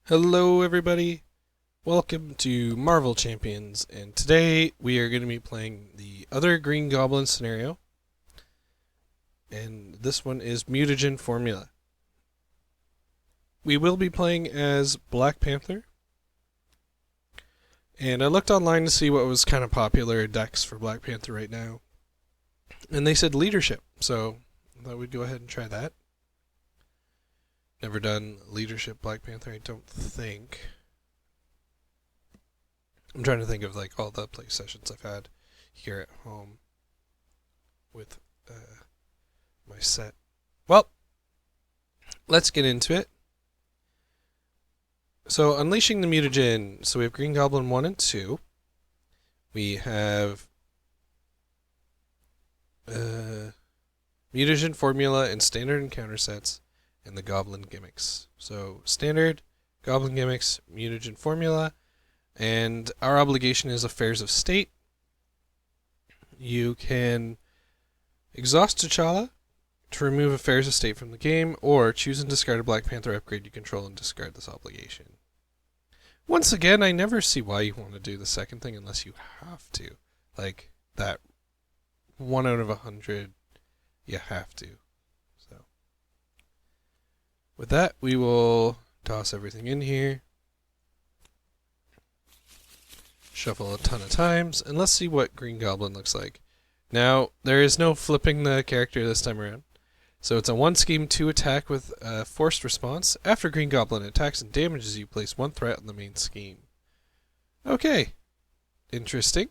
Hello everybody, welcome to Marvel Champions, and today we are going to be playing the other Green Goblin scenario, and this one is Mutagen Formula. We will be playing as Black Panther, and I looked online to see what was kind of popular decks for Black Panther right now, and they said leadership, so I thought we'd go ahead and try that. Never done leadership Black Panther, I don't think. I'm trying to think of like all the play sessions I've had here at home with my set. Well, let's get into it. So, unleashing the Mutagen. So we have Green Goblin 1 and 2. We have Mutagen Formula and Standard Encounter sets, and the Goblin gimmicks. So, Standard, Goblin gimmicks, Mutagen Formula, and our obligation is Affairs of State. You can exhaust T'Challa to remove Affairs of State from the game, or choose and discard a Black Panther upgrade you control and discard this obligation. Once again, I never see why you want to do the second thing unless you have to. Like, that 1 out of 100, you have to. So, with that, we will toss everything in here. Shuffle a ton of times, and let's see what Green Goblin looks like. Now, there is no flipping the character this time around. So it's a 1 scheme 2 attack with a forced response. After Green Goblin attacks and damages you, place 1 threat on the main scheme. Okay. Interesting.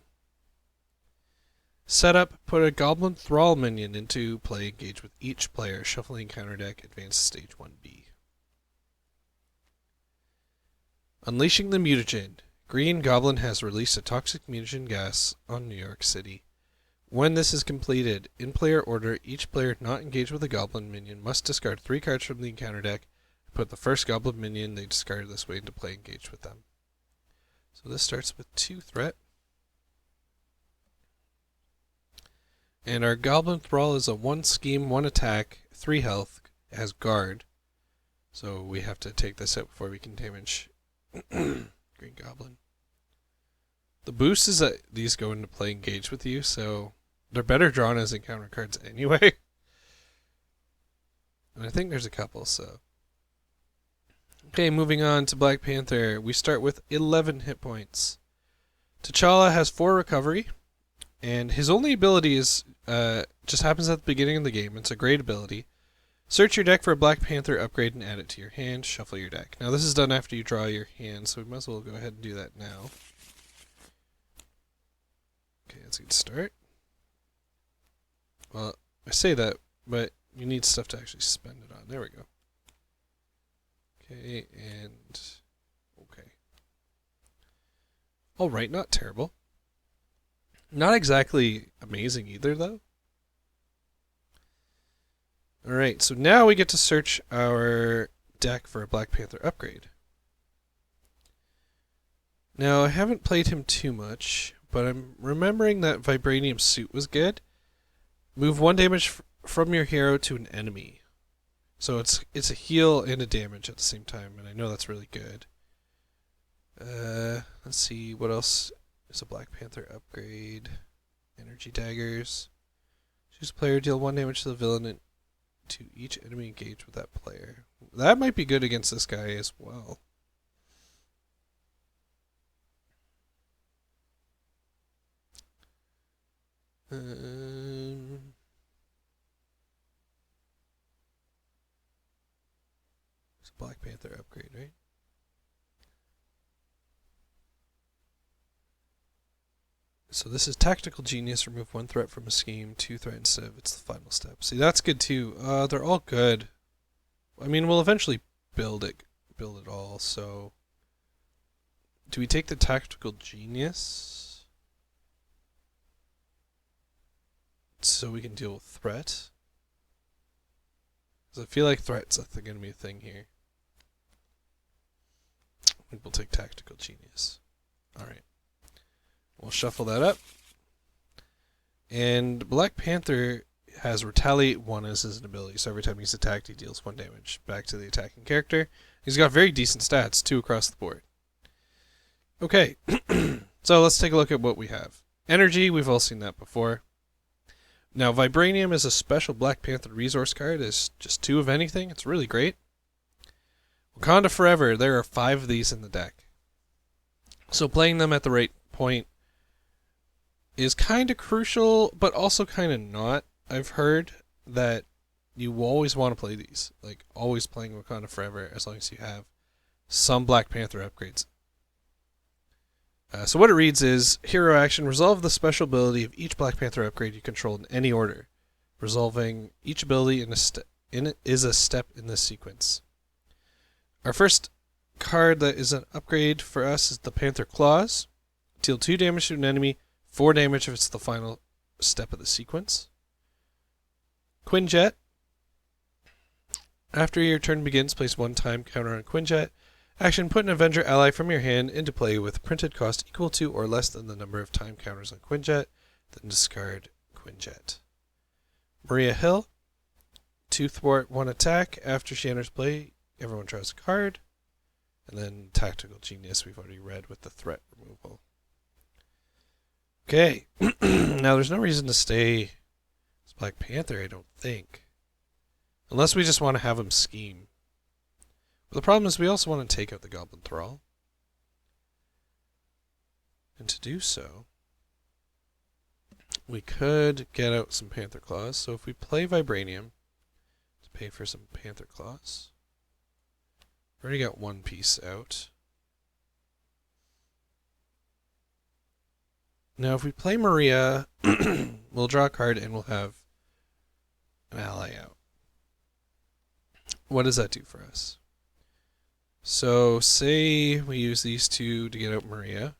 Setup, put a Goblin Thrall minion into play, engage with each player, shuffling counter deck, advance to stage 1B. Unleashing the Mutagen. Green Goblin has released a toxic mutagen gas on New York City. When this is completed, in player order, each player not engaged with a Goblin minion must discard 3 cards from the encounter deck and put the first Goblin minion they discarded this way into play, engaged with them. So this starts with 2 threat. And our Goblin Thrall is a 1 scheme, 1 attack, 3 health, it has guard. So we have to take this out before we can damage Green Goblin. The boost is that these go into play engaged with you, so they're better drawn as encounter cards anyway. And I think there's a couple, so. Okay, moving on to Black Panther. We start with 11 hit points. T'Challa has 4 recovery, and his only ability is just happens at the beginning of the game. It's a great ability. Search your deck for a Black Panther upgrade and add it to your hand. Shuffle your deck. Now this is done after you draw your hand, so we might as well go ahead and do that now. Okay, that's a good start. Well, I say that, but you need stuff to actually spend it on. There we go. Okay, and okay. Alright, not terrible. Not exactly amazing either, though. Alright, so now we get to search our deck for a Black Panther upgrade. Now, I haven't played him too much, but I'm remembering that Vibranium Suit was good. Move 1 damage from your hero to an enemy. So it's a heal and a damage at the same time, and I know that's really good. Let's see, what else is a Black Panther upgrade? Energy Daggers. Choose a player, deal 1 damage to the villain and to each enemy engaged with that player. That might be good against this guy as well. It's a Black Panther upgrade, right? So this is Tactical Genius. Remove 1 threat from a scheme, 2 threat instead of it's the final step. See, that's good too. They're all good. I mean, we'll eventually build it all. So, do we take the Tactical Genius so we can deal with threat? Because I feel like threat's going to be a thing here. I think we'll take Tactical Genius. All right. We'll shuffle that up. And Black Panther has Retaliate 1 as his ability, so every time he's attacked, he deals 1 damage back to the attacking character. He's got very decent stats, too, across the board. Okay, so let's take a look at what we have. Energy, we've all seen that before. Now, Vibranium is a special Black Panther resource card. It's just 2 of anything. It's really great. Wakanda Forever, there are 5 of these in the deck. So playing them at the right point is kind of crucial, but also kind of not. I've heard that you always want to play these. Like, always playing Wakanda Forever as long as you have some Black Panther upgrades. So what it reads is, hero action, resolve the special ability of each Black Panther upgrade you control in any order. Resolving each ability is a step in this sequence. Our first card that is an upgrade for us is the Panther Claws. Deal 2 damage to an enemy, 4 damage if it's the final step of the sequence. Quinjet. After your turn begins, place 1 time counter on Quinjet. Action, put an Avenger ally from your hand into play with printed cost equal to or less than the number of time counters on Quinjet, then discard Quinjet. Maria Hill. 2 thwart, 1 attack. After she enters play, everyone draws a card. And then Tactical Genius, we've already read with the threat removal. Okay, now there's no reason to stay as Black Panther, I don't think. Unless we just want to have him scheme. But the problem is we also want to take out the Goblin Thrall. And to do so, we could get out some Panther Claws. So if we play Vibranium to pay for some Panther Claws, we've already got 1 piece out. Now if we play Maria, we'll draw a card and we'll have an ally out. What does that do for us? So, say we use these 2 to get out Maria.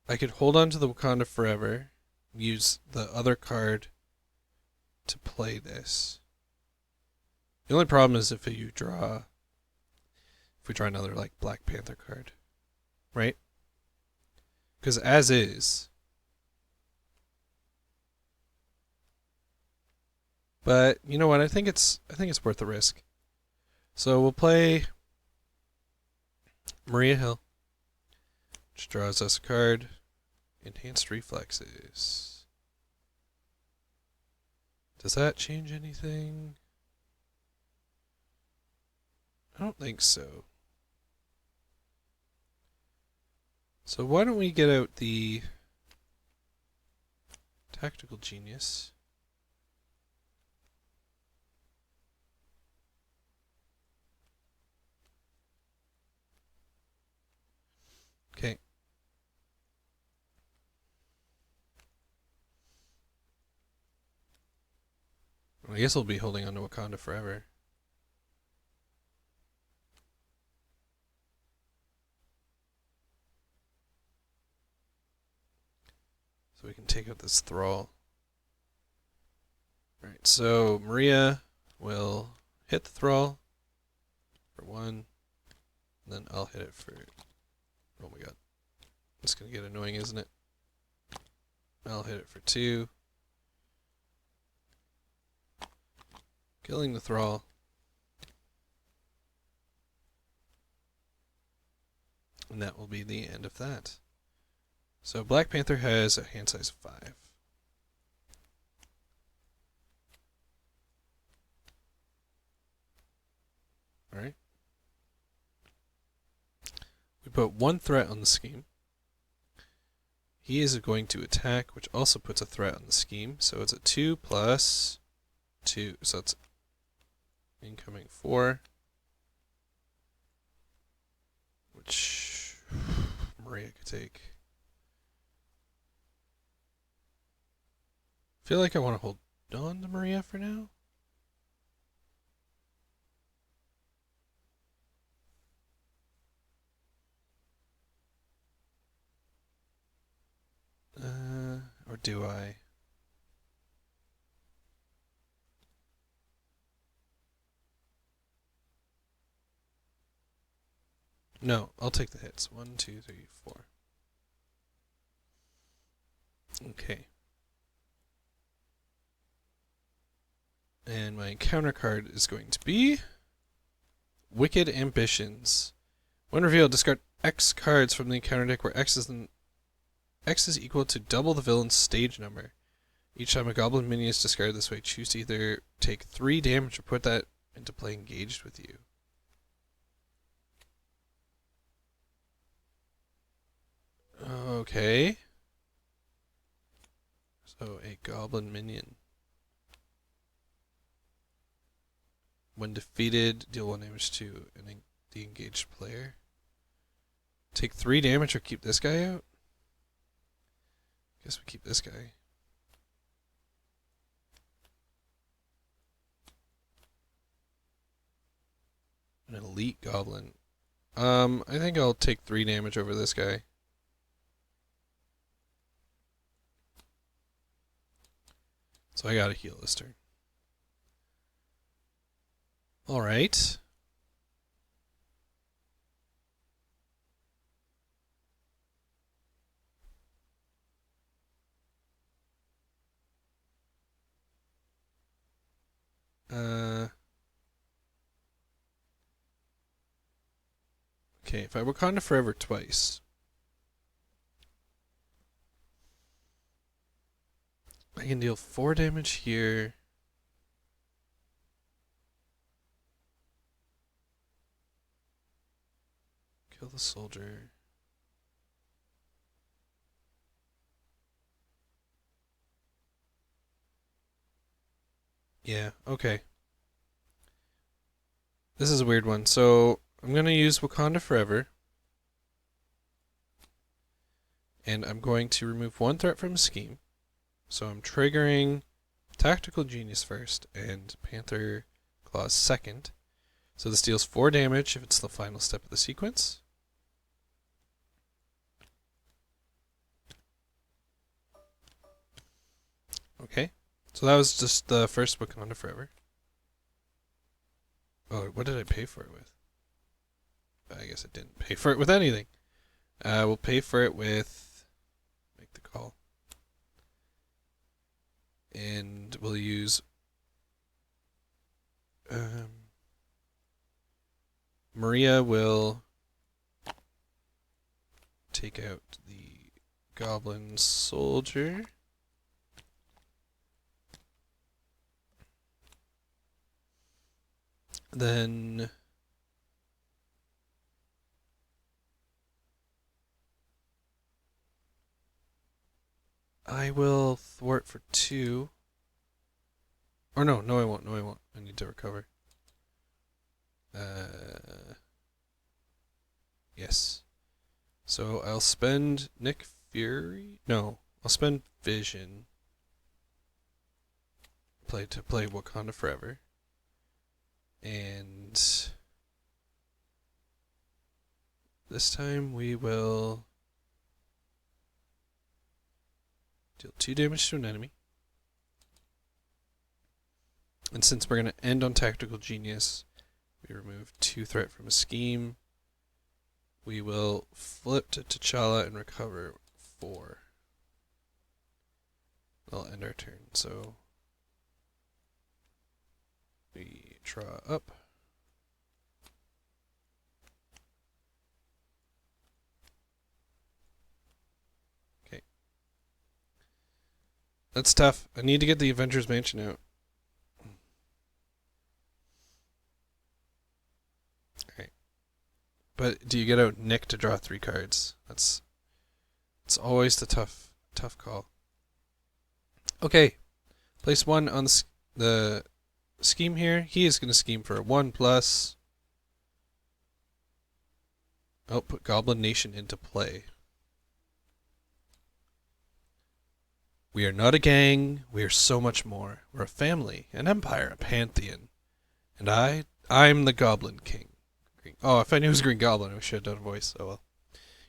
I could hold on to the Wakanda Forever, use the other card to play this. The only problem is if we draw another, like, Black Panther card. Right? Because as is... But you know what? I think it's worth the risk. So we'll play Maria Hill, which draws us a card. Enhanced Reflexes. Does that change anything? I don't think so. So why don't we get out the Tactical Genius? Okay. Well, I guess we'll be holding on to Wakanda Forever. So we can take out this Thrall. Alright, so Maria will hit the Thrall for 1. And then I'll hit it for... Oh my god. It's going to get annoying, isn't it? I'll hit it for 2. Killing the Thrall. And that will be the end of that. So Black Panther has a hand size of 5. Alright. We put 1 threat on the scheme. He is going to attack, which also puts a threat on the scheme. So it's a 2 plus 2. So it's incoming 4. Which Maria could take. I feel like I want to hold on to Maria for now. Or do I? No, I'll take the hits. 1, 2, 3, 4. Okay. And my encounter card is going to be Wicked Ambitions. When revealed, discard X cards from the encounter deck where X is equal to double the villain's stage number. Each time a goblin minion is discarded this way, choose to either take 3 damage or put that into play engaged with you. Okay. So a goblin minion. When defeated, deal 1 damage to the engaged player. Take 3 damage or keep this guy out? Guess we keep this guy. An elite goblin. I think I'll take 3 damage over this guy. So I gotta heal this turn. Alright. Okay, if I Wakanda Forever twice, I can deal 4 damage here. Kill the soldier. Yeah, okay. This is a weird one. So, I'm going to use Wakanda Forever. And I'm going to remove 1 threat from a scheme. So I'm triggering Tactical Genius first and Panther Claws second. So this deals 4 damage if it's the final step of the sequence. Okay. So that was just the first Wakanda Forever. Oh, what did I pay for it with? I guess I didn't pay for it with anything. We'll pay for it with... Make the call. And we'll use... Maria will take out the Goblin Soldier. Then I will thwart for 2. Or no, I won't. I need to recover. Yes. So I'll spend Nick Fury. No, I'll spend Vision. Play Wakanda Forever. And this time we will deal 2 damage to an enemy. And since we're going to end on Tactical Genius, we remove 2 threat from a scheme. We will flip to T'Challa and recover 4. That'll end our turn. So we draw up. Okay. That's tough. I need to get the Avengers Mansion out. Alright. But do you get out Nick to draw 3 cards? It's always the tough call. Okay. Place 1 on the scheme here. He is going to scheme for a 1+. Oh, put Goblin Nation into play. We are not a gang. We are so much more. We're a family, an empire, a pantheon. And I'm the Goblin King. Oh, if I knew it was Green Goblin, I should have done a voice. Oh well.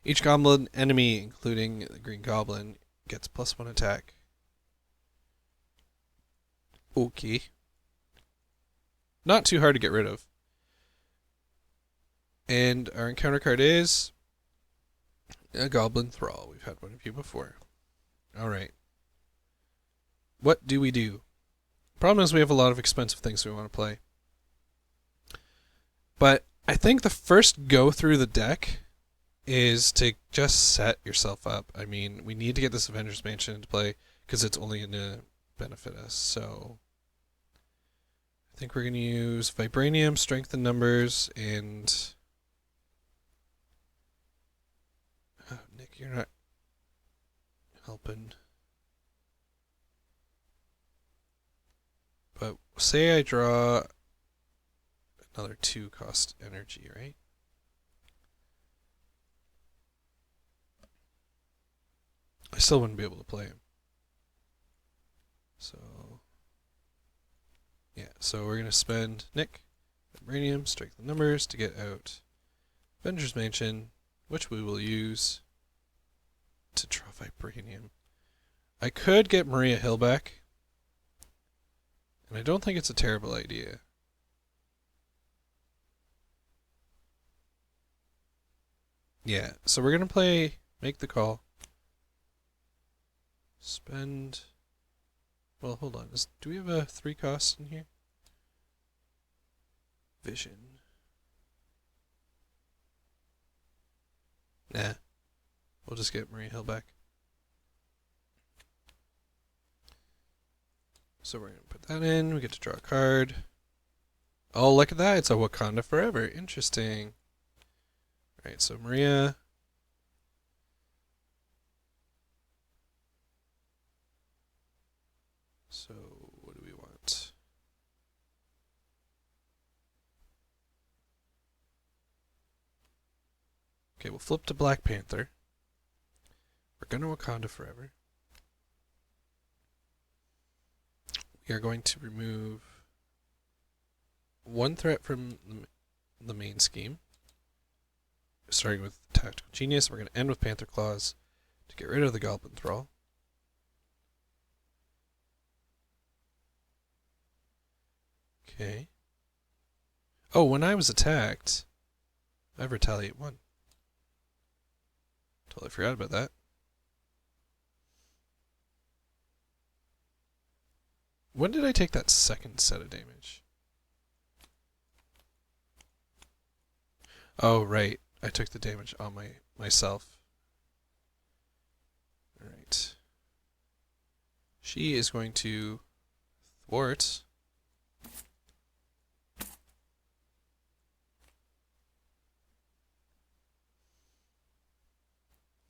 Each Goblin enemy, including the Green Goblin, gets +1 attack. Okay. Not too hard to get rid of. And our encounter card is a Goblin Thrall. We've had one of you before. Alright. What do we do? Problem is we have a lot of expensive things we want to play. But I think the first go through the deck is to just set yourself up. I mean, we need to get this Avengers Mansion into play because it's only going to benefit us. So I think we're going to use Vibranium, Strength in Numbers, and... Oh, Nick, you're not helping. But say I draw another 2 cost energy, right? I still wouldn't be able to play him. So, yeah, so we're going to spend Nick, Vibranium, Strike the Numbers to get out Avengers Mansion, which we will use to draw Vibranium. I could get Maria Hill back, and I don't think it's a terrible idea. Yeah, so we're going to play Make the Call. Spend... Well, hold on. Do we have a 3 cost in here? Vision. Nah. We'll just get Maria Hill back. So we're going to put that in. We get to draw a card. Oh, look at that. It's a Wakanda Forever. Interesting. Alright, so Maria... So, what do we want? Okay, we'll flip to Black Panther. We're going to Wakanda Forever. We are going to remove 1 threat from the main scheme. Starting with Tactical Genius, we're going to end with Panther Claws to get rid of the Goblin Thrall. Okay. Oh, when I was attacked, I have Retaliate 1. Totally forgot about that. When did I take that second set of damage? Oh, right. I took the damage on myself. Alright. She is going to thwart.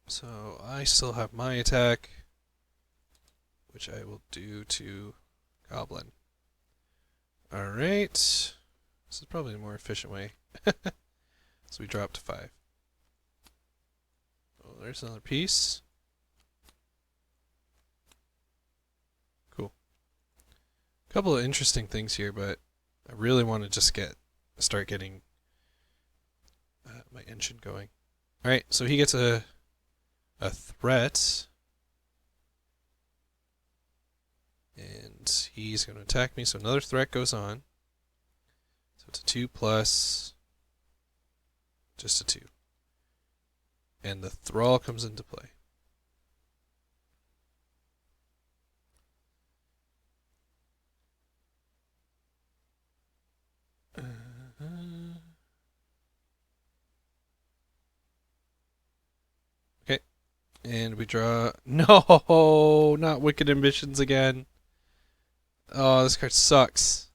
So I still have my attack, which I will do to Goblin. Alright. This is probably a more efficient way. So we drop to 5. Oh, there's another piece. Cool. A couple of interesting things here, but I really want to just start getting my engine going. Alright, so he gets a threat. And he's going to attack me, so another threat goes on. So it's a 2 plus just a 2. And the Thrall comes into play. Okay. And we draw... No! Not Wicked Ambitions again. Oh, this card sucks.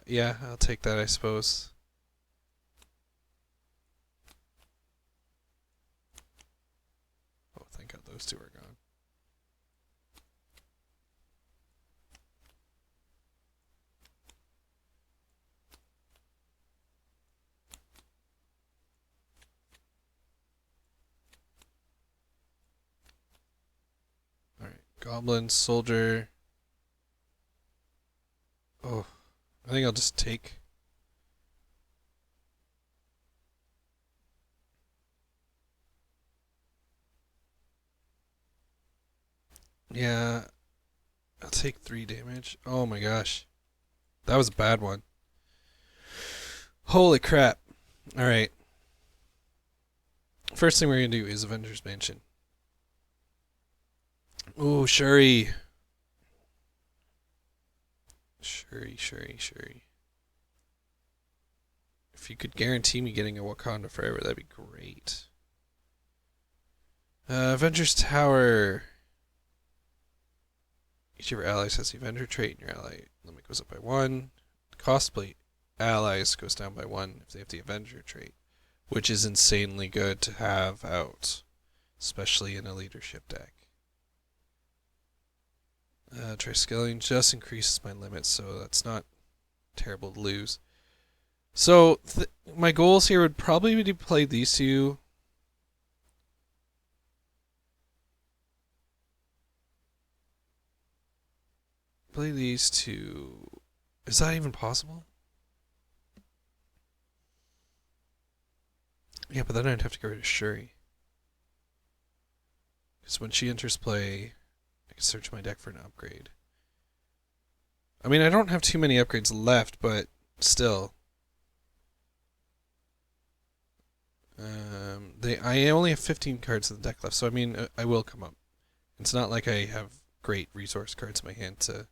Yeah, I'll take that, I suppose. Oh, thank God those 2 are gone. Alright, Goblin, Soldier. Oh, I think I'll just take... Yeah, I'll take 3 damage. Oh my gosh. That was a bad one. Holy crap. Alright. First thing we're going to do is Avengers Mansion. Ooh, Shuri. Shuri. If you could guarantee me getting a Wakanda forever, that'd be great. Avengers Tower. Each of your allies has the Avenger trait, and your ally limit goes up by 1. The cost plate allies goes down by 1 if they have the Avenger trait, which is insanely good to have out, especially in a leadership deck. Triskelion just increases my limit, so that's not terrible to lose. So my goals here would probably be to play these two. Play these two. Is that even possible? Yeah, but then I'd have to get rid of Shuri. Because when she enters play, I can search my deck for an upgrade. I mean, I don't have too many upgrades left, but still. I only have 15 cards in the deck left, so I mean, I will come up. It's not like I have great resource cards in my hand to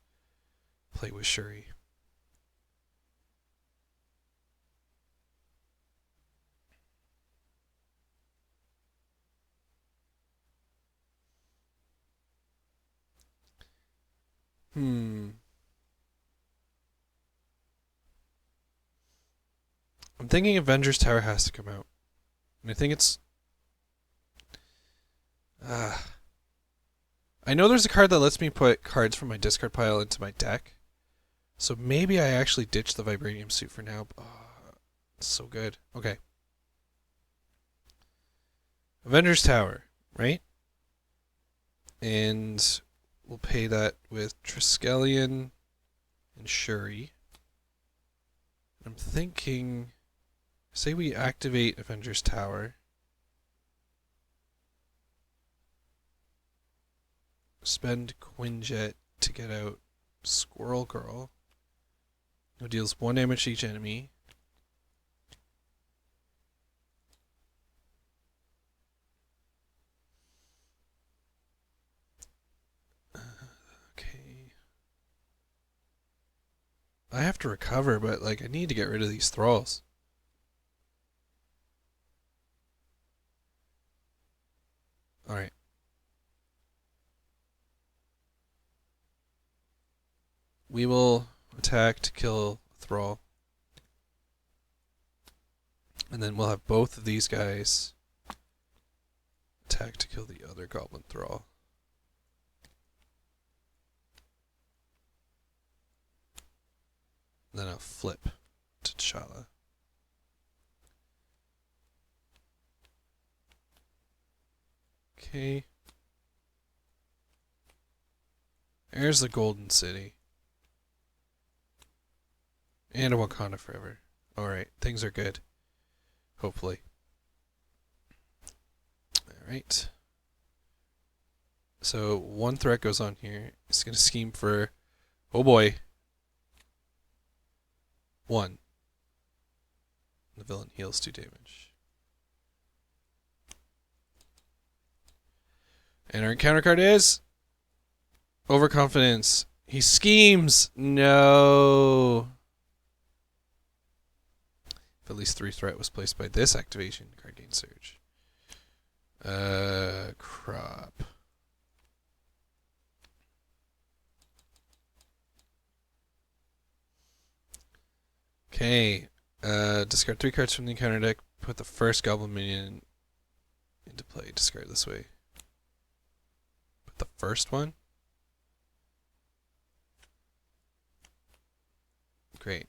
play with Shuri. I'm thinking Avengers Tower has to come out. And I think it's... I know there's a card that lets me put cards from my discard pile into my deck. So maybe I actually ditch the Vibranium suit for now. It's so good. Okay. Avengers Tower, right? And we'll pay that with Triskelion and Shuri. I'm thinking... Say we activate Avengers Tower. Spend Quinjet to get out Squirrel Girl, who deals 1 damage to each enemy. Okay. I have to recover, but like I need to get rid of these thralls. Alright. We will attack to kill a thrall. And then we'll have both of these guys attack to kill the other goblin thrall. And then I'll flip to T'Challa. Okay. There's the Golden City. And a Wakanda forever. Alright, things are good. Hopefully. Alright. So, one threat goes on here. It's going to scheme for... Oh boy. 1. The villain heals 2 damage. And our encounter card is... Overconfidence. He schemes! No! If at least 3 threat was placed by this activation, card gain surge. Crop. Okay. Discard 3 cards from the encounter deck. Put the first goblin minion into play. Discard this way. Put the first one? Great.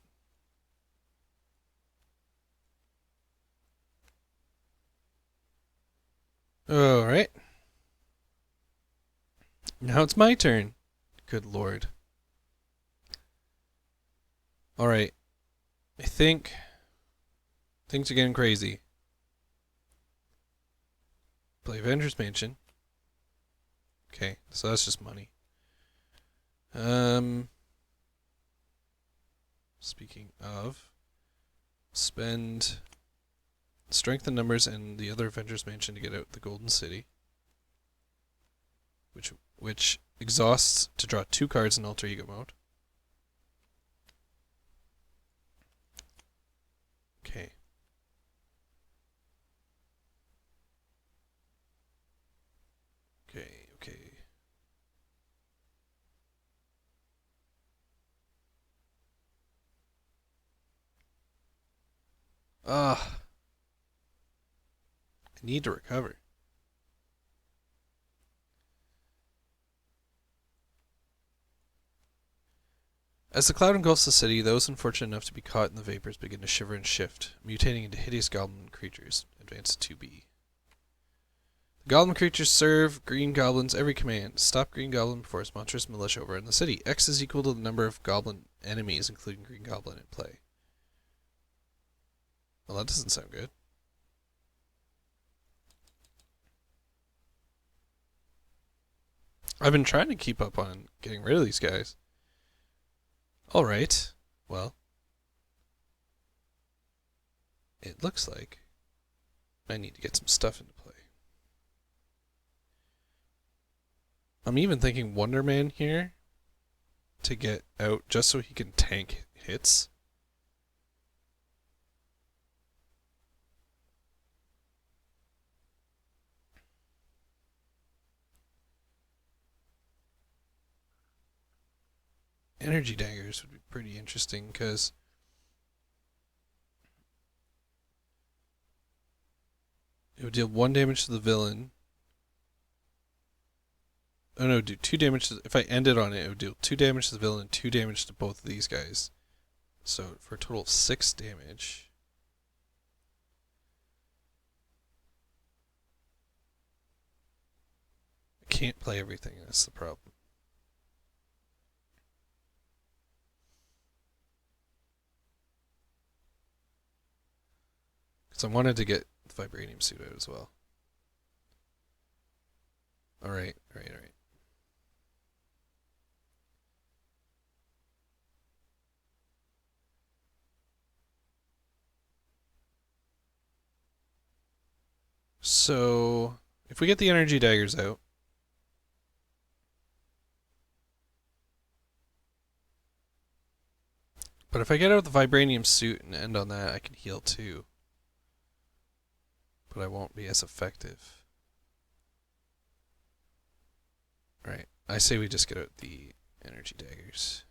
Alright. Now it's my turn. Good lord. Alright. I think things are getting crazy. Play Avengers Mansion. Okay, so that's just money. Speaking of, spend strength and numbers and the other Avengers Mansion to get out the Golden City, which which exhausts to draw 2 cards in Alter Ego mode. Okay. Okay. I need to recover. As the cloud engulfs the city, those unfortunate enough to be caught in the vapors begin to shiver and shift, mutating into hideous goblin creatures. Advance to 2B. The goblin creatures serve green goblins every command. Stop green goblin before his monstrous militia overrun the city. X is equal to the number of goblin enemies, including green goblin, in play. Well, that doesn't sound good. I've been trying to keep up on getting rid of these guys. Alright. Well. It looks like I need to get some stuff into play. I'm even thinking Wonder Man here to get out just so he can tank hits. Energy daggers would be pretty interesting because it would deal 1 damage to the villain. Oh no, do 2 damage to, if I ended on it, it would deal 2 damage to the villain and 2 damage to both of these guys. So for a total of 6 damage. I can't play everything, that's the problem. Because I wanted to get the vibranium suit out as well. Alright. So, if we get the energy daggers out, but if I get out the vibranium suit and end on that, I can heal too. But I won't be as effective. Alright, I say we just get out the energy daggers.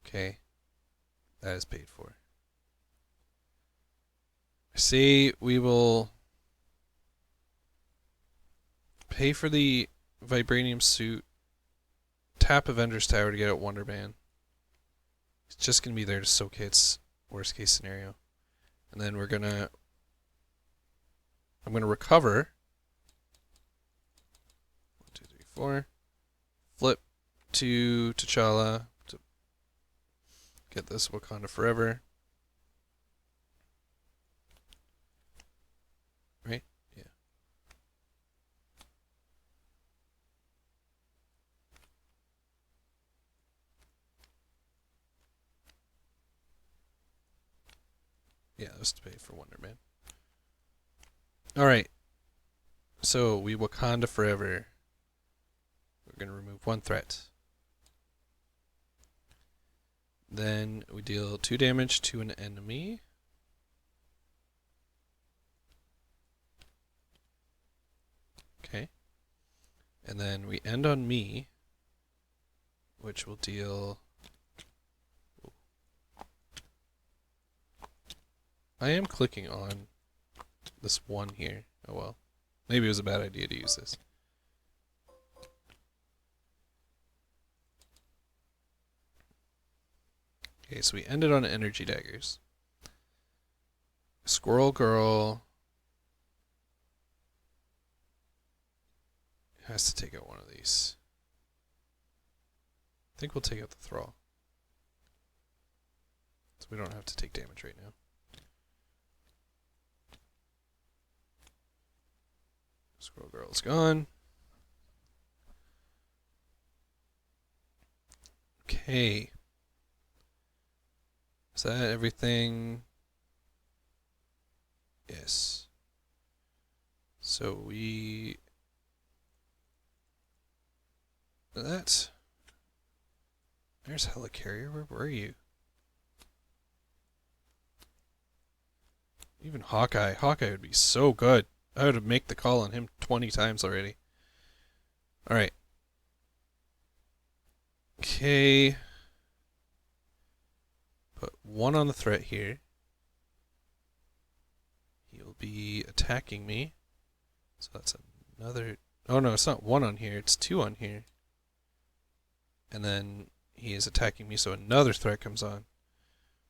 Okay, that is paid for. I say we will pay for the vibranium suit, tap Avengers Tower to get out Wonder Man. It's just going to be there to soak hits, worst case scenario. And then I'm going to recover. 1, 2, 3, 4. Flip to T'Challa to get this Wakanda Forever. Right? Yeah. Yeah, that's to pay for Wonder Man. Alright. So, we Wakanda Forever. We're going to remove 1 threat. Then we deal 2 damage to an enemy. Okay. And then we end on me, which will deal... I am clicking on this 1 here. Oh well. Maybe it was a bad idea to use this. Okay, so we ended on energy daggers. Squirrel Girl has to take out one of these. I think we'll take out the Thrall. So we don't have to take damage right now. Squirrel Girl's gone. Okay. Is that everything? Yes. So we That. There's Helicarrier. Where were you? Even Hawkeye. Hawkeye would be so good. I would have made the call on him 20 times already. Alright. Okay. Put one on the threat here. He'll be attacking me. So that's another... Oh no, it's not one on here. It's two on here. And then he is attacking me, so another threat comes on.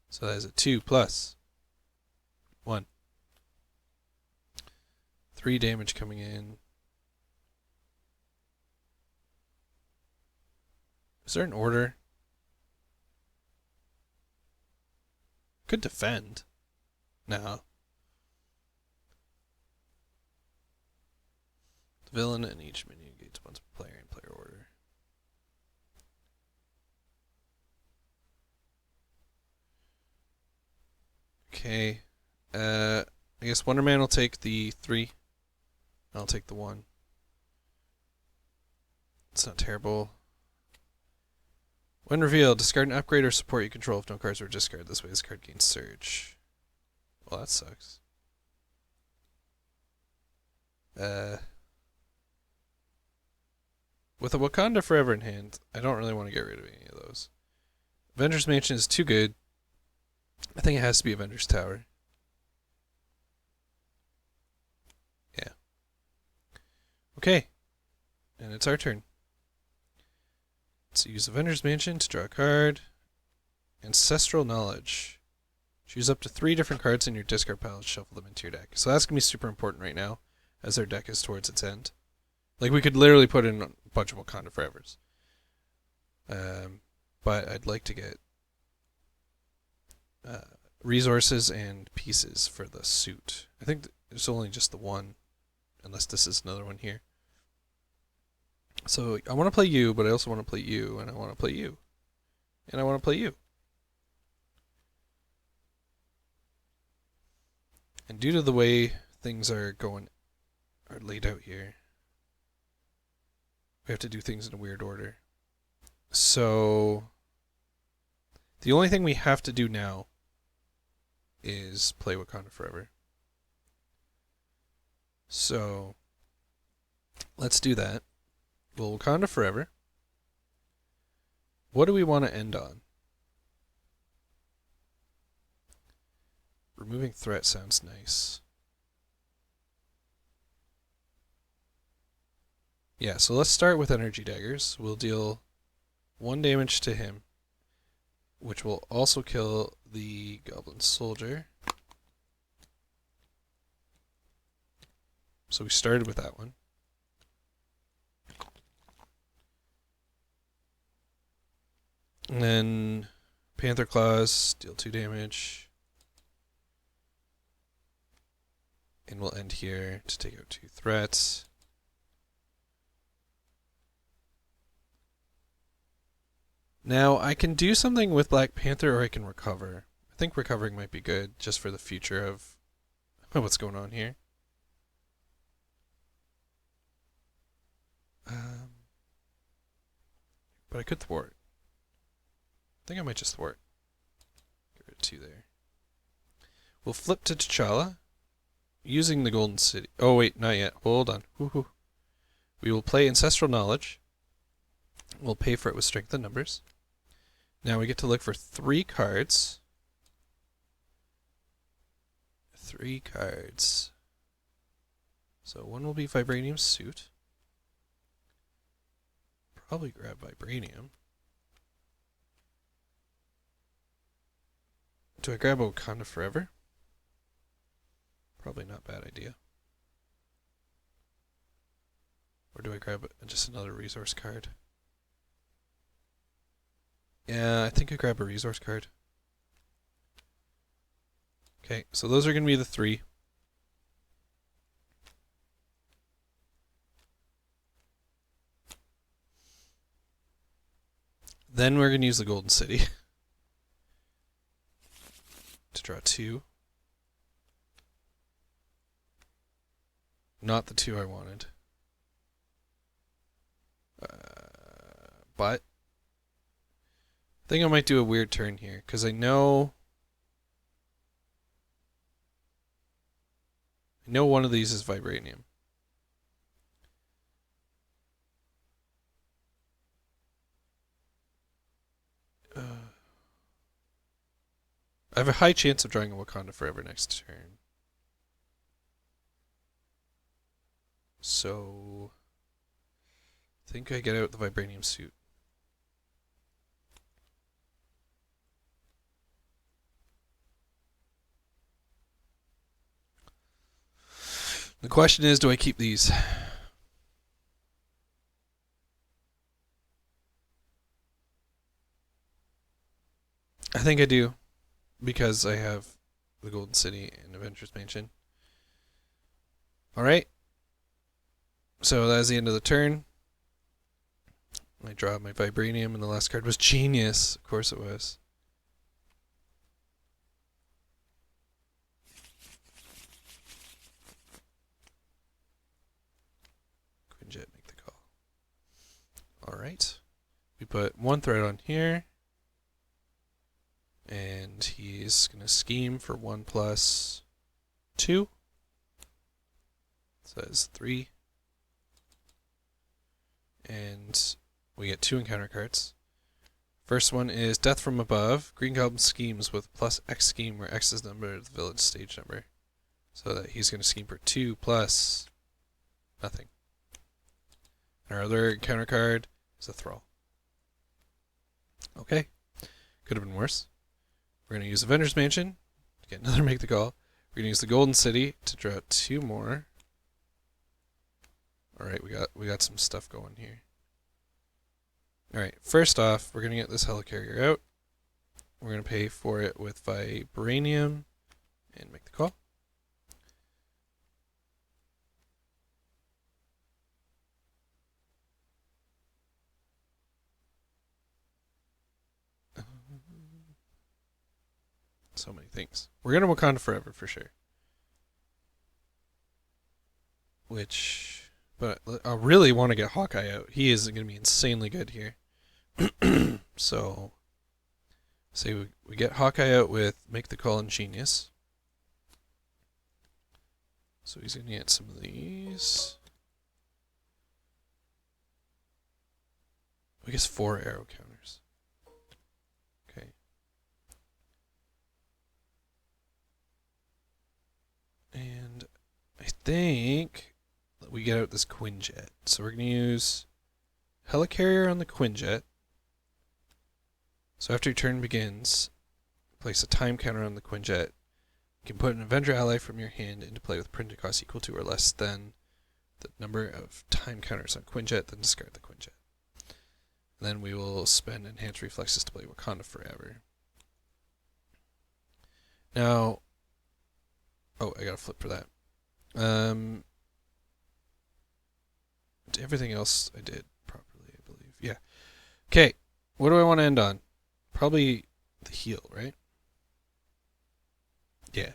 So that is a 2 plus 1. 3 damage coming in. Is there an order? Could defend. No. The villain and each minion gates once per player in player order. Okay. I guess Wonder Man will take the 3. I'll take the 1. It's not terrible. When revealed, discard an upgrade or support you control if no cards were discarded. This way this card gains surge. Well, that sucks. With a Wakanda Forever in hand, I don't really want to get rid of any of those. Avengers Mansion is too good. I think it has to be Avengers Tower. Yeah. Okay. And it's our turn. Let's use Avengers Mansion to draw a card. Ancestral Knowledge. Choose up to 3 different cards in your discard pile and shuffle them into your deck. So that's going to be super important right now, as our deck is towards its end. Like, we could literally put in a bunch of Wakanda Forevers. But I'd like to get resources and pieces for the suit. I think there's only just the one, unless this is another one here. So I want to play you, but I also want to play you, and I want to play you. And I want to play you. And due to the way things are laid out here, we have to do things in a weird order. So the only thing we have to do now is play Wakanda Forever. So let's do that. Well, Wakanda Forever. What do we want to end on? Removing threat sounds nice. Yeah, so let's start with Energy Daggers. We'll deal 1 damage to him, which will also kill the Goblin Soldier. So we started with that one. And then Panther Claws, deal 2 damage. And we'll end here to take out 2 threats. Now, I can do something with Black Panther or I can recover. I think recovering might be good, just for the future of what's going on here. But I could thwart. I think I might just thwart. Get rid of 2 there. We'll flip to T'Challa, using the Golden City. Oh wait, not yet. Hold on. Woohoo. We will play Ancestral Knowledge. We'll pay for it with Strength and Numbers. Now we get to look for 3 cards. 3 cards. So one will be Vibranium Suit. Probably grab Vibranium. Do I grab Wakanda Forever? Probably not a bad idea. Or do I grab just another resource card? Yeah, I think I grab a resource card. Okay, so those are going to be the 3. Then we're going to use the Golden City to draw 2. Not the 2 I wanted. but I think I might do a weird turn here, because I know one of these is vibranium. I have a high chance of drawing a Wakanda Forever next turn. So I think I get out the vibranium suit. The question is, do I keep these? I think I do, because I have the Golden City and Avengers Mansion. Alright. So that's the end of the turn. I draw my vibranium, and the last card was Genius. Of course it was. Quinjet, make the call. Alright. We put one threat on here. And he's going to scheme for 1 plus 2. So that's 3. And we get 2 encounter cards. First one is Death from Above. Green Goblin schemes with plus X scheme, where X is the number of the villain's stage number. So that he's going to scheme for 2 plus nothing. And our other encounter card is a Thrall. Okay. Could have been worse. We're going to use Avengers Mansion to get another Make the Call. We're going to use the Golden City to draw 2 more. Alright, we got some stuff going here. Alright, first off, we're going to get this helicarrier out. We're going to pay for it with vibranium and make the call. So many things. We're going to Wakanda Forever for sure. But I really want to get Hawkeye out. He is going to be insanely good here. So, say we get Hawkeye out with Make the Call and Genius. So he's going to get some of these. I guess 4 arrow counters. Okay. And I think we get out this Quinjet. So we're going to use Helicarrier on the Quinjet. So after your turn begins, place a time counter on the Quinjet. You can put an Avenger ally from your hand into play with printed cost equal to or less than the number of time counters on Quinjet, then discard the Quinjet. And then we will spend Enhanced Reflexes to play Wakanda Forever. Now, oh, I gotta flip for that. Everything else I did properly, I believe. Yeah. Okay, what do I want to end on? Probably the heal, right? Yeah.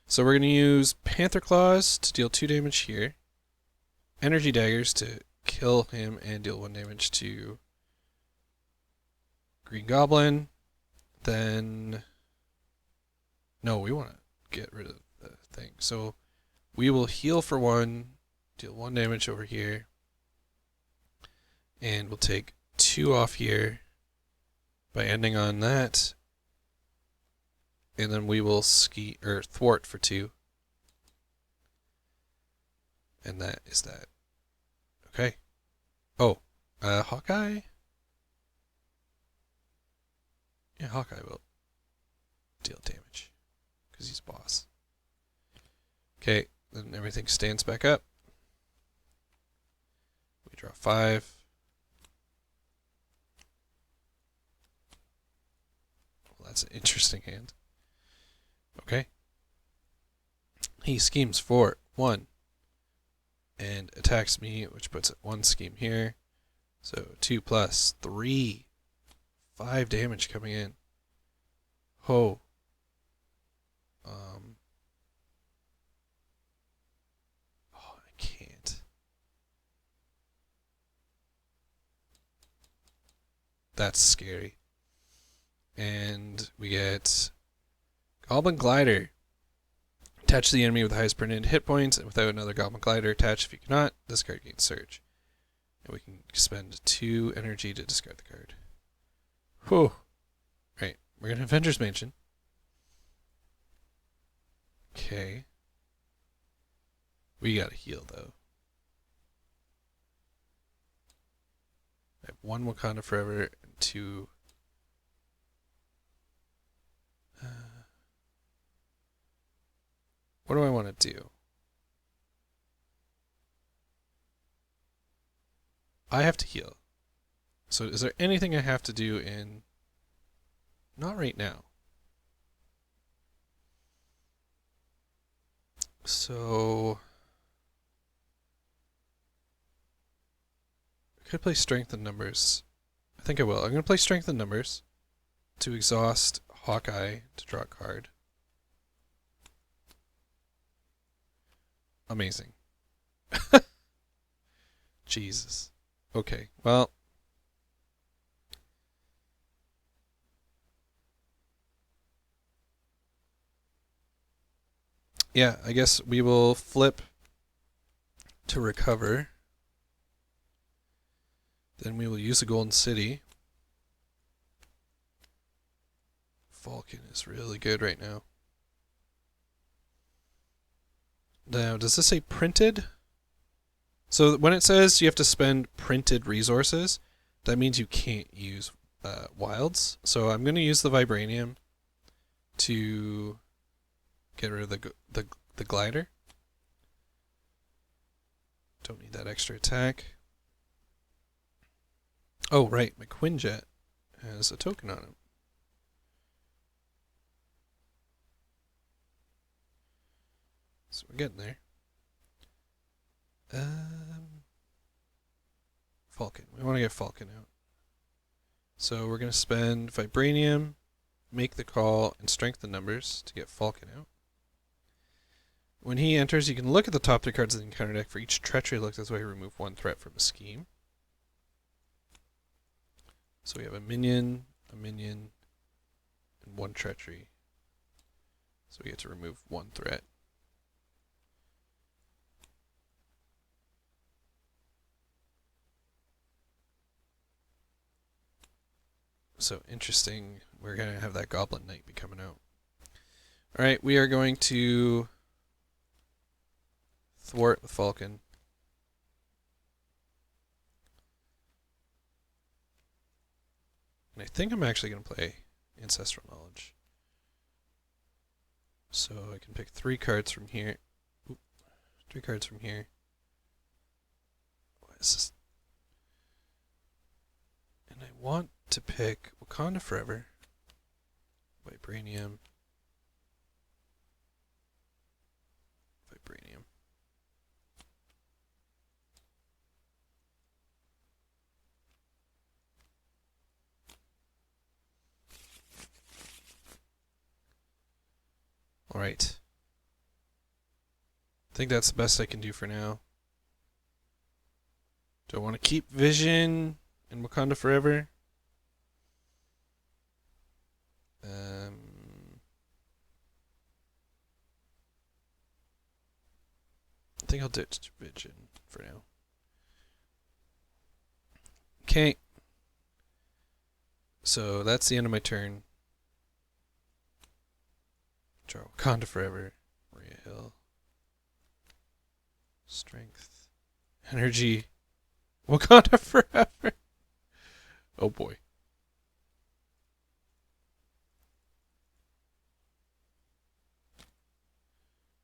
So we're going to use Panther Claws to deal 2 damage here. Energy Daggers to kill him and deal 1 damage to Green Goblin. Then... No, we want to get rid of the thing. So we will heal for 1, deal 1 damage over here. And we'll take 2 off here by ending on that. And then we will thwart for 2. And that is that. Okay. Oh, Hawkeye? Yeah, Hawkeye will deal damage, because he's boss. Okay, then everything stands back up. We draw 5. Well, that's an interesting hand. Okay. He schemes for 1 and attacks me, which puts it 1 scheme here. So 2 plus 3. 5 damage coming in. Ho. Oh, I can't. That's scary. And we get Goblin Glider. Attach the enemy with the highest printed hit points, and without another Goblin Glider attached, if you cannot, this card gains Surge. And we can spend 2 energy to discard the card. Whew. Right, we're going to Avengers Mansion. Okay. We gotta heal, though. I have 1 Wakanda Forever and 2... what do I want to do? I have to heal. So is there anything I have to do in... Not right now. So... I could play Strength in Numbers. I think I will. I'm going to play Strength in Numbers to exhaust Hawkeye to draw a card. Amazing. Jesus. Okay, well... yeah, I guess we will flip to recover. Then we will use the Golden City. Falcon is really good right now. Now, does this say printed? So when it says you have to spend printed resources, that means you can't use wilds. So I'm going to use the Vibranium to get rid of the glider. Don't need that extra attack. Oh, right, my Quinjet has a token on him. So we're getting there. Falcon. We want to get Falcon out. So we're going to spend Vibranium, make the call, and strengthen numbers to get Falcon out. When he enters, you can look at the top 3 cards of the encounter deck. For each treachery look this way, remove 1 threat from a scheme. So we have a minion, and 1 treachery. So we get to remove 1 threat. So interesting. We're going to have that Goblin Knight be coming out. Alright, we are going to thwart with Falcon. And I think I'm actually going to play Ancestral Knowledge. So I can pick 3 cards from here. Oop, 3 cards from here. What is this? And I want to pick Wakanda Forever, Vibranium, Vibranium. Alright. I think that's the best I can do for now. Do I want to keep Vision and Wakanda Forever? I think I'll do it to Vision for now. Okay. So that's the end of my turn. Draw Wakanda Forever. Maria Hill. Strength. Energy. Wakanda Forever. Oh boy.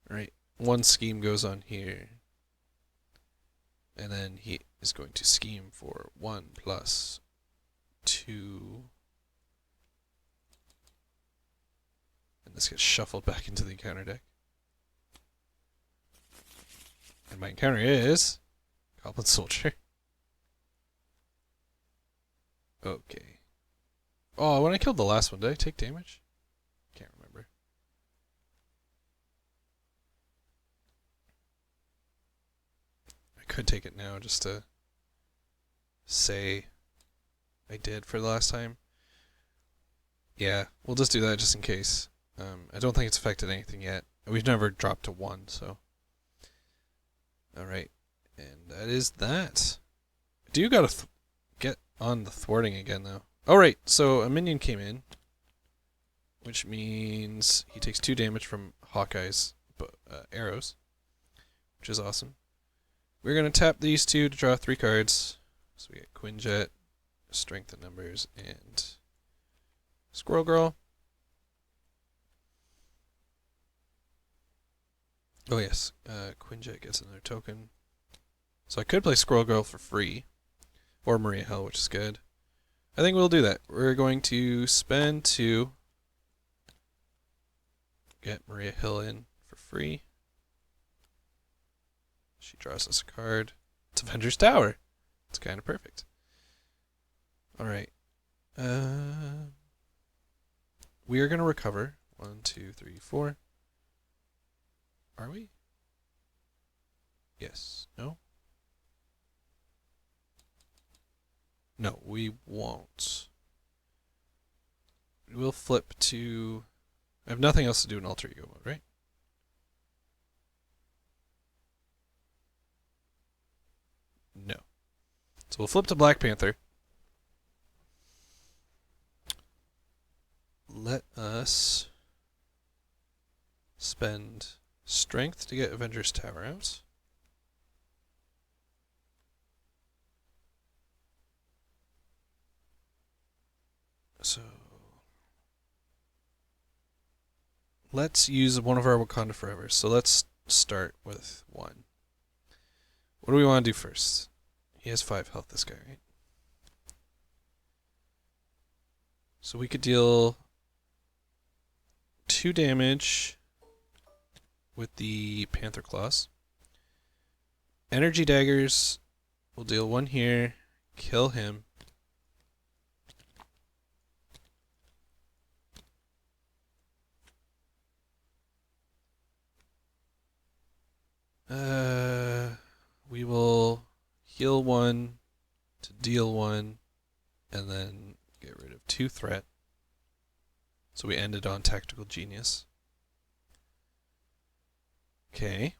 Right. 1 scheme goes on here. And then he is going to scheme for 1 plus 2. And this gets shuffled back into the encounter deck. And my encounter is Goblin Soldier. Okay. Oh, when I killed the last one, did I take damage? Can't remember. I could take it now just to say I did for the last time. Yeah, we'll just do that just in case. I don't think it's affected anything yet. We've never dropped to 1, so. Alright, and that is that. Do you gotta get on the thwarting again, though? Alright, so a minion came in, which means he takes 2 damage from Hawkeye's arrows, which is awesome. We're going to tap these 2 to draw 3 cards. So we get Quinjet, Strength in Numbers, and Squirrel Girl. Oh yes, Quinjet gets another token. So I could play Squirrel Girl for free, or Maria Hill, which is good. I think we'll do that. We're going to spend 2, get Maria Hill in for free. She draws us a card. It's Avenger's Tower. It's kind of perfect. Alright. We are going to recover. 1, 2, 3, 4. Are we? Yes. No? No, we won't. We'll flip to... I have nothing else to do in Alter Ego mode, right? No. So we'll flip to Black Panther. Let us spend Strength to get Avenger's Tower out. So let's use one of our Wakanda Forevers. So let's start with 1. What do we want to do first? He has 5 health, this guy, right? So we could deal 2 damage with the Panther Claws. Energy Daggers will deal 1 here, kill him. We will heal 1 to deal 1, and then get rid of 2 threat. So we ended on Tactical Genius. Okay.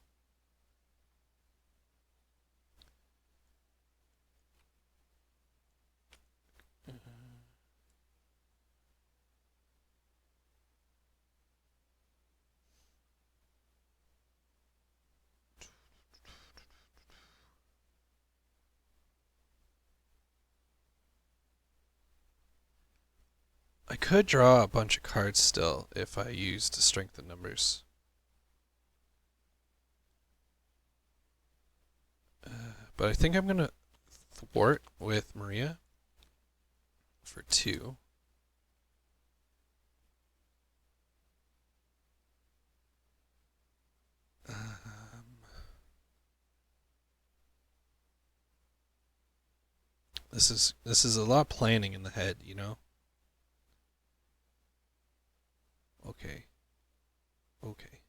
I could draw a bunch of cards still if I used Strength in Numbers. But I think I'm going to thwart with Maria for 2. This is a lot of planning in the head, you know? Okay. Okay.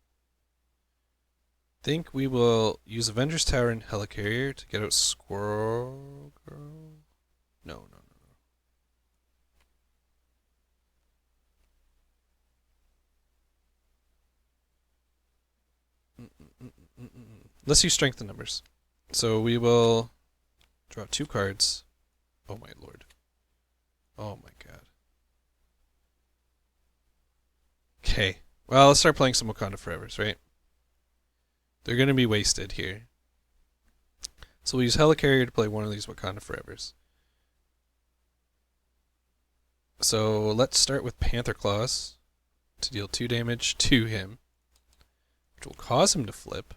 Think we will use Avenger's Tower and Helicarrier to get out Squirrel Girl? No. Let's use Strength in Numbers. So we will draw 2 cards. Oh my lord. Oh my god. Okay. Well, let's start playing some Wakanda Forevers, right? They're going to be wasted here. So we'll use Helicarrier to play one of these Wakanda Forevers. So let's start with Panther Claws to deal 2 damage to him, which will cause him to flip.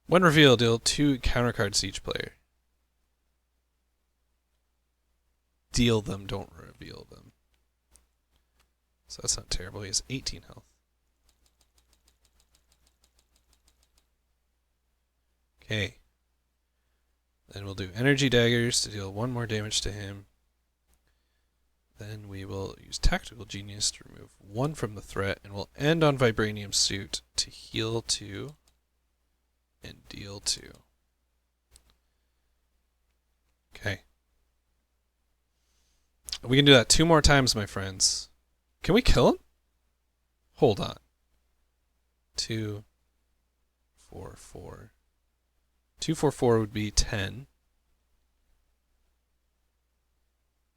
When revealed, deal 2 counter cards to each player. Deal them, don't reveal them. So that's not terrible. He has 18 health. Okay. Then we'll do Energy Daggers to deal 1 more damage to him. Then we will use Tactical Genius to remove 1 from the threat, and we'll end on Vibranium Suit to heal 2 and deal 2. Okay. We can do that 2 more times, my friends. Can we kill him? Hold on. 2, 4, 4. 2, 4, 4 would be 10.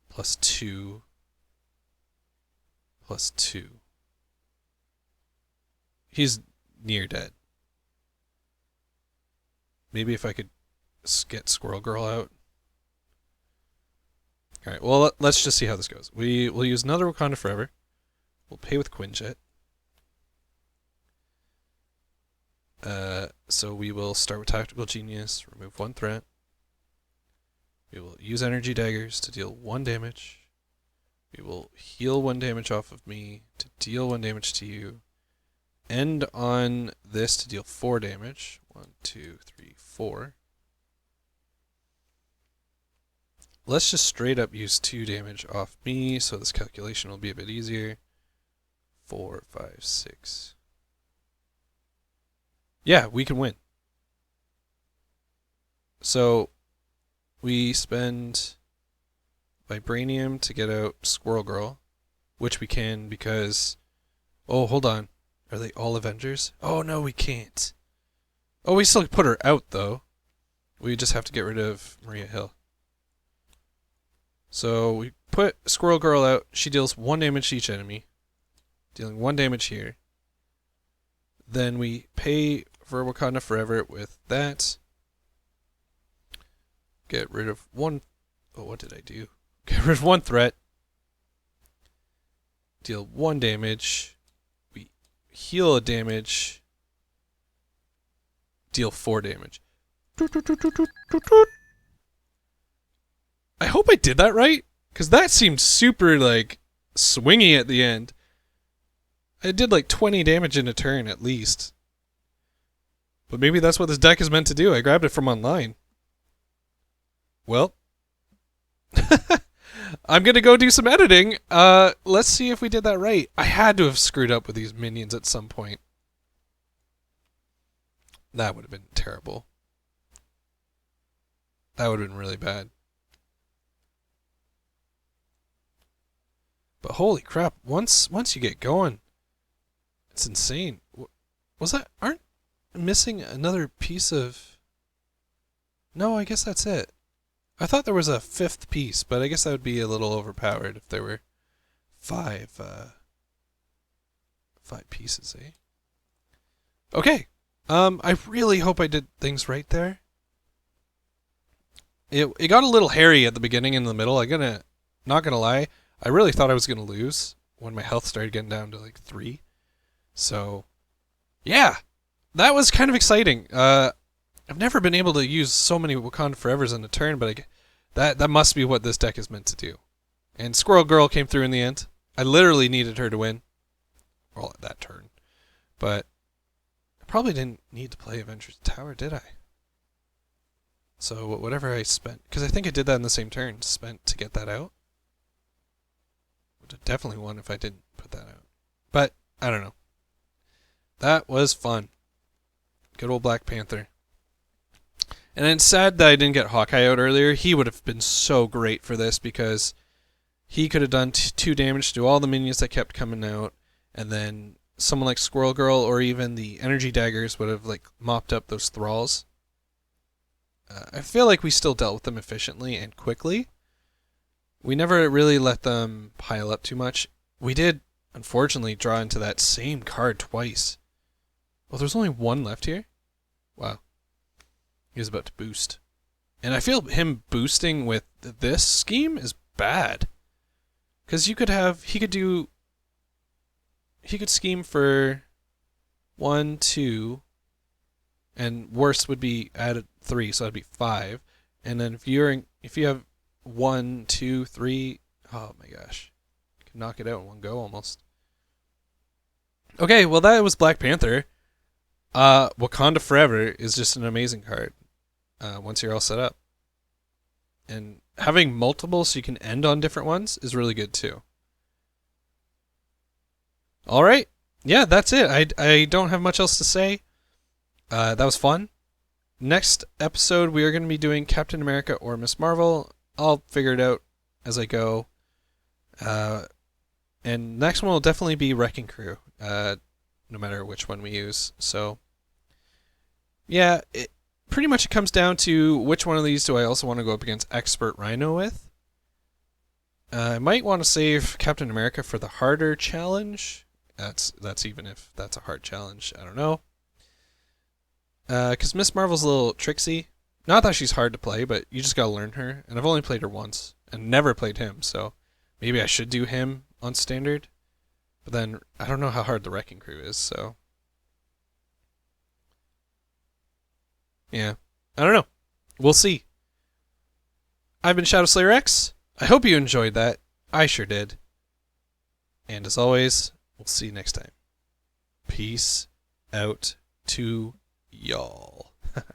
Plus 2. Plus 2. He's near dead. Maybe if I could get Squirrel Girl out. Alright, well, let's just see how this goes. We'll use another Wakanda Forever. We'll pay with Quinjet. So we will start with Tactical Genius, remove 1 threat. We will use Energy Daggers to deal 1 damage. We will heal 1 damage off of me to deal 1 damage to you. End on this to deal 4 damage. 1, 2, 3, 4. Let's just straight up use 2 damage off me, so this calculation will be a bit easier. 4, 5, 6. Yeah, we can win. So, we spend Vibranium to get out Squirrel Girl, which we can because... Oh, hold on. Are they all Avengers? Oh, no, we can't. Oh, we still put her out, though. We just have to get rid of Maria Hill. So, we put Squirrel Girl out. She deals 1 damage to each enemy, dealing 1 damage here. Then we pay for Wakanda Forever with that. Get rid of 1... Oh, what did I do? Get rid of 1 threat. Deal 1 damage. We heal a damage. Deal 4 damage. I hope I did that right, because that seemed super, like, swingy at the end. I did like 20 damage in a turn at least. But maybe that's what this deck is meant to do. I grabbed it from online. Well, I'm going to go do some editing. Let's see if we did that right. I had to have screwed up with these minions at some point. That would have been terrible. That would have been really bad. But holy crap, once you get going, it's insane. Was that... Aren't missing another piece of... No, I guess that's it. I thought there was a 5th piece, but I guess that would be a little overpowered if there were 5 pieces, eh? Okay. I really hope I did things right there. It got a little hairy at the beginning and in the middle. Not gonna lie, I really thought I was gonna lose when my health started getting down to like 3. So, yeah, that was kind of exciting. I've never been able to use so many Wakanda Forevers in a turn, but that must be what this deck is meant to do. And Squirrel Girl came through in the end. I literally needed her to win. Well, that turn. But I probably didn't need to play Avengers Tower, did I? So whatever I spent, because I think I did that in the same turn, spent to get that out. Would have definitely won if I didn't put that out. But, I don't know. That was fun. Good old Black Panther. And it's sad that I didn't get Hawkeye out earlier. He would have been so great for this because he could have done 2 damage to all the minions that kept coming out, and then someone like Squirrel Girl or even the Energy Daggers would have like mopped up those thralls. I feel like we still dealt with them efficiently and quickly. We never really let them pile up too much. We did, unfortunately, draw into that same card twice. Well, there's only 1 left here? Wow. He was about to boost. And I feel him boosting with this scheme is bad. Because he could scheme for 1, 2, and worst would be added 3, so that'd be 5. And then if you have 1, 2, 3, oh my gosh. You can knock it out in one go almost. Okay, well that was Black Panther. Wakanda Forever is just an amazing card. Once you're all set up. And having multiple so you can end on different ones is really good too. Alright. Yeah, that's it. I don't have much else to say. That was fun. Next episode, we are going to be doing Captain America or Miss Marvel. I'll figure it out as I go. And next one will definitely be Wrecking Crew, no matter which one we use. So, yeah, it pretty much comes down to which one of these do I also want to go up against Expert Rhino with. I might want to save Captain America for the harder challenge. That's even if that's a hard challenge. I don't know. Because Miss Marvel's a little tricksy. Not that she's hard to play, but you just gotta learn her. And I've only played her once and never played him, so maybe I should do him on standard. But then I don't know how hard the Wrecking Crew is, so yeah, I don't know. We'll see. I've been ShadowSlayerX. I hope you enjoyed that. I sure did. And as always, we'll see you next time. Peace out to y'all.